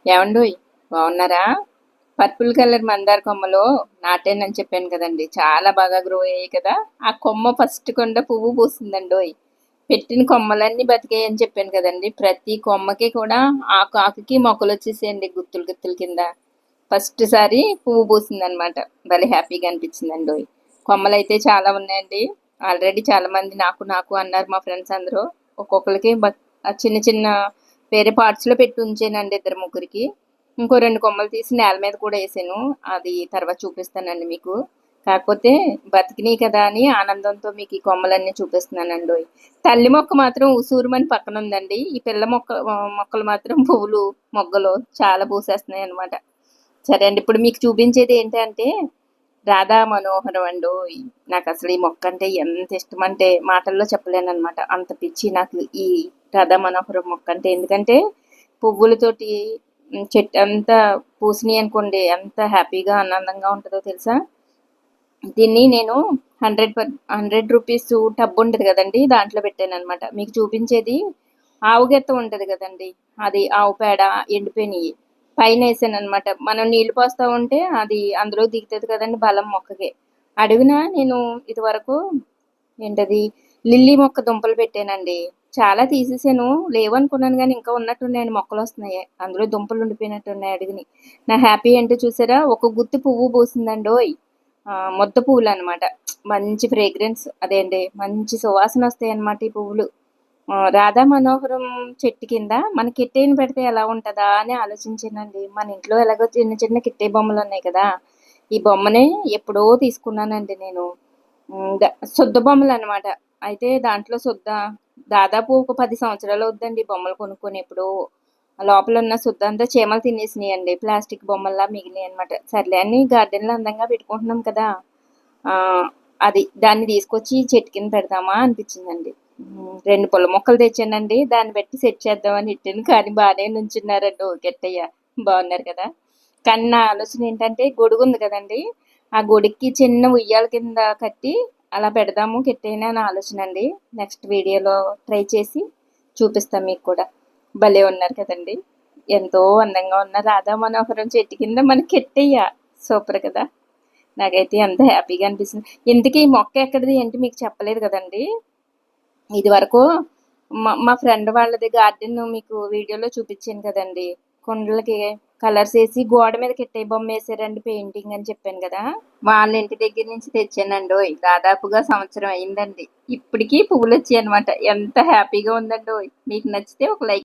ఏవండోయ్ బాగున్నారా? Purple colour మందార కొమ్మలో నాటానని చెప్పాను కదండి, చాలా బాగా గ్రో అయ్యాయి కదా. ఆ కొమ్మ ఫస్ట్ కొండ పువ్వు పూసిందండోయ్. పెట్టిన కొమ్మలన్నీ బతికాయి అని చెప్పాను కదండి. ప్రతి కొమ్మకి కూడా ఆకు ఆకుకి మొక్కలు వచ్చేసేయండి, గుత్తులు గుత్తుల కింద. ఫస్ట్ సారి పువ్వు పూసిందనమాట. భలే హ్యాపీగా అనిపించిందండోయ్. కొమ్మలు అయితే చాలా ఉన్నాయండి. ఆల్రెడీ చాలా మంది నాకు నాకు అన్నారు మా ఫ్రెండ్స్ అందరూ. ఒక్కొక్కరికి ఆ చిన్న చిన్న వేరే పార్ట్స్ లో పెట్టి ఉంచానండి ఇద్దరు ముగ్గురికి. ఇంకో రెండు కొమ్మలు తీసి నేల మీద కూడా వేసాను. అది తర్వాత చూపిస్తానండి మీకు. కాకపోతే బతికినాయి కదా అని ఆనందంతో మీకు ఈ కొమ్మలన్నీ చూపిస్తున్నానండి. తల్లి మొక్క మాత్రం ఉసూరుమని పక్కన ఉందండి. ఈ పిల్ల మొక్కలు మాత్రం పువ్వులు మొగ్గలు చాలా పూసేస్తున్నాయి అనమాట. సరే అండి, ఇప్పుడు మీకు చూపించేది ఏంటంటే రాధా మనోహరం అండి. నాకు అసలు ఈ మొక్క అంటే ఎంత ఇష్టం అంటే మాటల్లో చెప్పలేను అనమాట. అంత పిచ్చి నాకు ఈ రాధా మనోహరం మొక్క అంటే. ఎందుకంటే పువ్వులతోటి చెట్టు అంతా పూసినాయి అనుకోండి, ఎంత హ్యాపీగా ఆనందంగా ఉంటుందో తెలుసా. దీన్ని నేను 100 రూపీస్ టబ్ ఉంటుంది కదండి, దాంట్లో పెట్టాను అనమాట. మీకు చూపించేది ఆవు గెత్త ఉంటుంది కదండి, అది ఆవు పేడ ఎండిపోయినాయి పైన వేసాను అనమాట. మనం నీళ్లు పోస్తా ఉంటే అది అందులో దిగుతుంది కదండి, బలం మొక్కకి. అడుగున నేను ఇది వరకు ఏంటది లిల్లీ మొక్క దుంపలు పెట్టానండి. చాలా తీసేసాను, లేవనుకున్నాను కానీ ఇంకా ఉన్నట్టున్నాయండి, మొక్కలు వస్తున్నాయి అందులో, దుంపలు ఉండిపోయినట్టున్నాయి అడుగుని. నా హ్యాపీ అంటే చూసారా, ఒక గుత్తి పువ్వు పూసిందండి. ముద్ద పువ్వులు అనమాట. మంచి ఫ్రేగ్రెన్స్, అదే అండి మంచి సువాసన వస్తాయి అన్నమాట ఈ పువ్వులు. రాధా మనోహరం చెట్టు కింద మన కిట్టేని పెడితే ఎలా ఉంటుందా అని ఆలోచించానండి. మన ఇంట్లో ఎలాగో చిన్న చిన్న కిట్టే బొమ్మలు ఉన్నాయి కదా, ఈ బొమ్మనే ఎప్పుడో తీసుకున్నానండి నేను. శుద్ధ బొమ్మలు అనమాట. అయితే దాంట్లో శుద్ధ దాదాపు ఒక 10 సంవత్సరాలు అవుద్దండి బొమ్మలు కొనుక్కొని. ఎప్పుడో లోపల ఉన్న శుద్ధ అంతా చీమలు తినేసినాయండి, ప్లాస్టిక్ బొమ్మల్లా మిగిలినాయి అనమాట. సర్లే అని గార్డెన్లో అందంగా పెట్టుకుంటున్నాం కదా, ఆ అది దాన్ని తీసుకొచ్చి చెట్టు కింద పెడదామా అనిపించిందండి. రెండు పుల్ల మొక్కలు తెచ్చానండి, దాన్ని బట్టి సెట్ చేద్దామని ఇట్టాను. కానీ బాగానే నుంచున్నారండి ఓ గట్టయ్య. బాగున్నారు కదా. కానీ నా ఆలోచన ఏంటంటే గొడుగు ఉంది కదండి, ఆ గొడుగుకి చిన్న ఉయ్యాల కింద కట్టి అలా పెడదాము కెట్టైనా అని ఆలోచన అండి. నెక్స్ట్ వీడియోలో ట్రై చేసి చూపిస్తాం మీకు కూడా. భలే ఉన్నారు కదండి, ఎంతో అందంగా ఉన్న రాధా మనోహరం చెట్టు కింద మనకి కెట్టయ్య. సూపర్ కదా. నాకైతే ఎంత హ్యాపీగా అనిపిస్తుంది. ఇంతకీ ఈ మొక్క ఎక్కడిది ఏంటి మీకు చెప్పలేదు కదండి. ఇది వరకు మా ఫ్రెండ్ వాళ్ళది గార్డెన్ మీకు వీడియోలో చూపించాను కదండి. కుండలకి కలర్స్ వేసి గోడ మీద కిట్టే బొమ్మ వేసారండి, పెయింటింగ్ అని చెప్పాను కదా. వాళ్ళ ఇంటి దగ్గర నుంచి తెచ్చానండి. దాదాపుగా సంవత్సరం అయిందండి. ఇప్పటికీ పువ్వులు వచ్చాయి అనమాట. ఎంత హ్యాపీగా ఉందండి. మీకు నచ్చితే ఒక లైక్